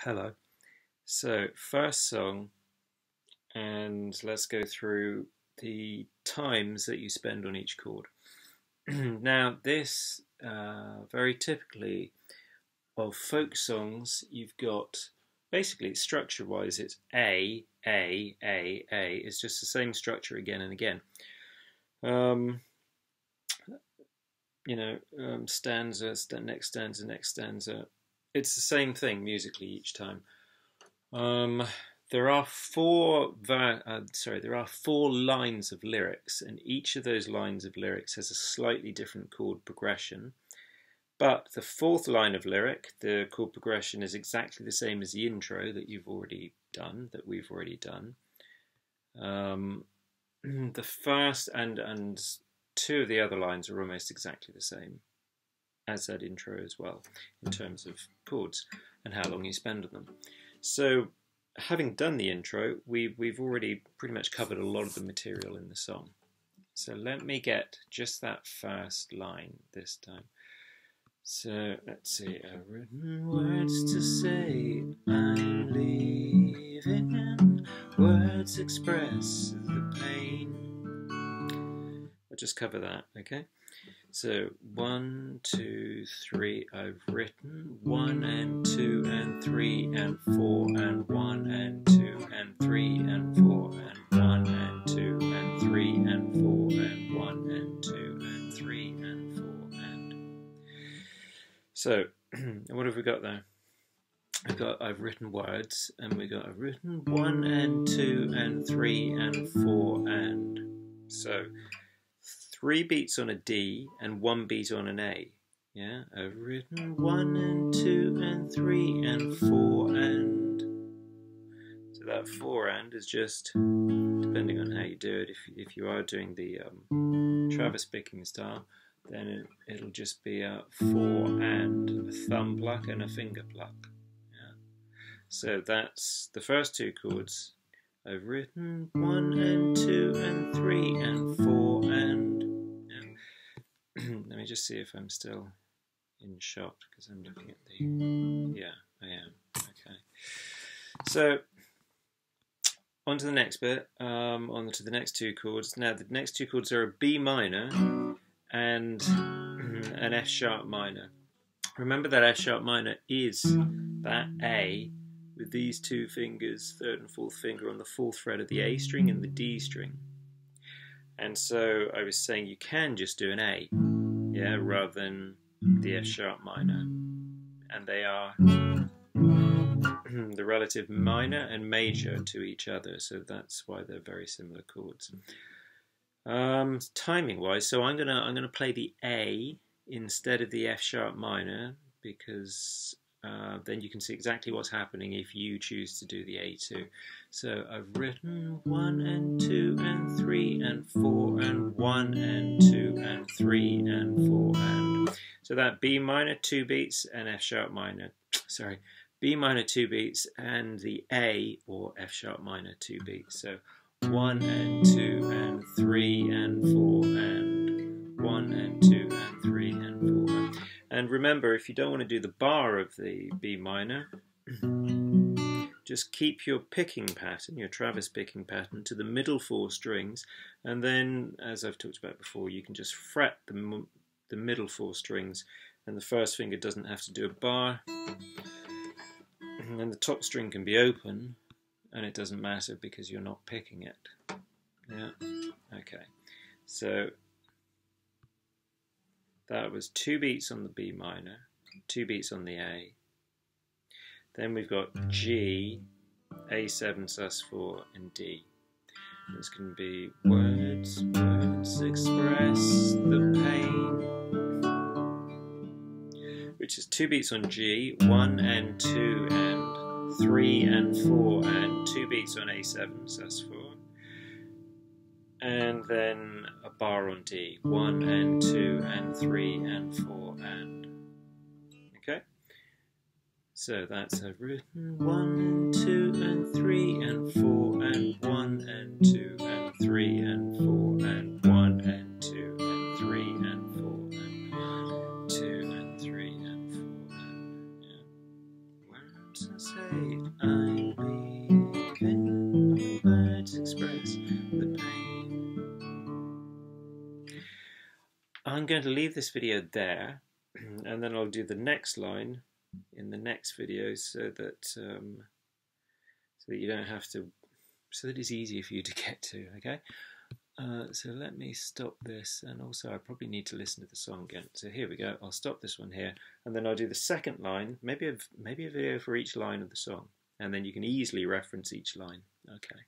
Hello. So, first song, and let's go through the times that you spend on each chord. Now, this very typically of folk songs, you've got basically structure wise, it's A, A, A, A. It's just the same structure again and again. Um, stanza, next stanza, next stanza. It's the same thing musically each time. Um, there are four lines of lyrics, and each of those lines of lyrics has a slightly different chord progression. But the fourth line of lyric, the chord progression is exactly the same as the intro that we've already done. The first and two of the other lines are almost exactly the same as that intro as well, in terms of chords and how long you spend on them. So, having done the intro, we've already pretty much covered a lot of the material in the song. So let me get just that first line this time. So let's see. I've written words to say I'm leaving. Words express the pain. I'll just cover that, okay? So 1, 2, 3, I've written 1 and 2 and 3 and 4 and 1 and 2 and 3 and 4 and 1 and 2 and 3 and 4 and 1 and 2 and 3 and 4 and... So, what have we got there? I've written words, and I've written 1 and 2 and 3 and 4 and... So, 3 beats on a D and 1 beat on an A. Yeah, I've written 1 and 2 and 3 and 4 and. So that 4 and is just, depending on how you do it, if you are doing the Travis picking style, then it'll just be a 4 and a thumb pluck and a finger pluck. Yeah. So that's the first two chords. I've written 1 and 2 and 3 and 4 and... Let me just see if I'm still in shot, because I'm looking at the... Yeah, I am. Okay. So, on to the next bit, on to the next two chords. Now, the next two chords are a B minor and an F sharp minor. Remember that F sharp minor is that A with these two fingers, third and fourth finger on the fourth fret of the A string and the D string. And so I was saying you can just do an A, yeah, rather than the F sharp minor. And they are the relative minor and major to each other, so that's why they're very similar chords. Timing wise, so I'm gonna play the A instead of the F sharp minor, because then you can see exactly what's happening if you choose to do the A too. So I've written 1 and 2 and 3 and 4 and 1 and 2 and 3 and 4 and... So that B minor 2 beats and F sharp minor, sorry, B minor 2 beats and the A or F sharp minor 2 beats. So 1 and 2 and 3 and 4 and 1 and 2 and 3 and 4 and... And remember, if you don't want to do the bar of the B minor, just keep your picking pattern, your Travis picking pattern, to the middle 4 strings, and then, as I've talked about before, you can just fret the middle 4 strings, and the first finger doesn't have to do a bar, and then the top string can be open, and it doesn't matter because you're not picking it. Yeah, okay. So that was 2 beats on the B minor, 2 beats on the A. Then we've got G, A7, sus4, and D. It's going to be words express the pain, which is 2 beats on G, 1 and 2 and 3 and 4 and 2 beats on A7, sus4. And then a bar on D, 1 and 2 and 3 and 4 and... Okay? So that's I've written 1 and 2 and 3 and 4 and 1 and 2 and 3 and 4 and 1 and 2 and 3 and 4 and 2 and 3 and 4 and... Yeah. ships are saved. I'm leaving, the words express the pain. I'm going to leave this video there, and then I'll do the next line in the next video so that you don't have to, so that it's easier for you to get to, okay? So let me stop this, and also I probably need to listen to the song again. So here we go, I'll stop this one here, and then I'll do the second line, maybe a video for each line of the song, and then you can easily reference each line. Okay.